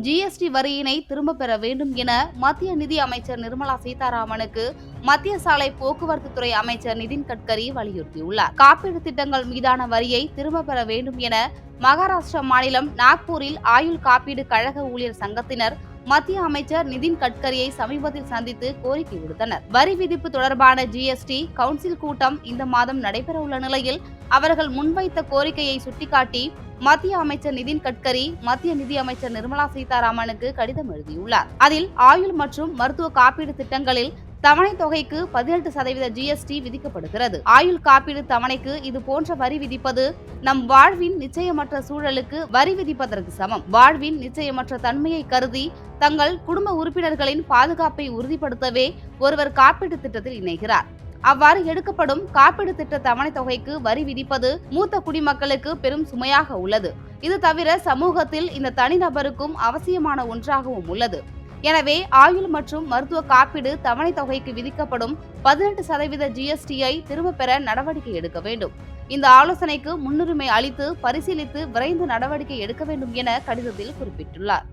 GST வரியினை திரும்ப பெற வேண்டும் என மத்திய நிதி அமைச்சர் நிர்மலா சீதாராமனுக்கு மத்திய சாலை போக்குவரத்து துறை அமைச்சர் நிதின் கட்கரி வலியுறுத்தியுள்ளார். காப்பீடு திட்டங்கள் மீதான வரியை திரும்ப பெற வேண்டும் என மகாராஷ்டிரா மாநிலம் நாக்பூரில் ஆயுள் காப்பீடு கழக ஊழியர் சங்கத்தினர் மத்திய அமைச்சர் நிதின் கட்கரியை சமீபத்தில் சந்தித்து கோரிக்கை விடுத்தனர். வரி விதிப்பு தொடர்பான ஜிஎஸ்டி கவுன்சில் கூட்டம் இந்த மாதம் நடைபெறவுள்ள நிலையில் அவர்கள் முன்வைத்த கோரிக்கையை சுட்டிக்காட்டி மத்திய அமைச்சர் நிதின் கட்கரி மத்திய நிதி அமைச்சர் நிர்மலா சீதாராமனுக்கு கடிதம் எழுதியுள்ளார். அதில் ஆயுள் மற்றும் மருத்துவ காப்பீடு திட்டங்களில் தவணை தொகைக்கு 18% ஜிஎஸ்டி விதிக்கப்படுகிறது. ஆயுள் காப்பீடு தவணைக்கு இது போன்ற வரி விதிப்பது நம் வாழ்வின் நிச்சயமற்ற சூழலுக்கு வரி விதிப்பதற்கு சமம். வாழ்வின் நிச்சயமற்ற தன்மையை கருதி தங்கள் குடும்ப உறுப்பினர்களின் பாதுகாப்பை உறுதிப்படுத்தவே ஒருவர் காப்பீட்டு திட்டத்தில் இணைகிறார். அவ்வாறு எடுக்கப்படும் காப்பீடு திட்ட தவணை தொகைக்கு வரி விதிப்பது மூத்த குடிமக்களுக்கு பெரும் சுமையாக உள்ளது. இது தவிர சமூகத்தில் இந்த தனிநபருக்கும் அவசியமான ஒன்றாகவும் உள்ளது. எனவே ஆயுள் மற்றும் மருத்துவ காப்பீடு தவணை தொகைக்கு விதிக்கப்படும் 18% ஜிஎஸ்டியை திரும்ப பெற நடவடிக்கை எடுக்க வேண்டும். இந்த ஆலோசனைக்கு முன்னுரிமை அளித்து பரிசீலித்து விரைந்து நடவடிக்கை எடுக்க வேண்டும் என கடிதத்தில் குறிப்பிட்டுள்ளார்.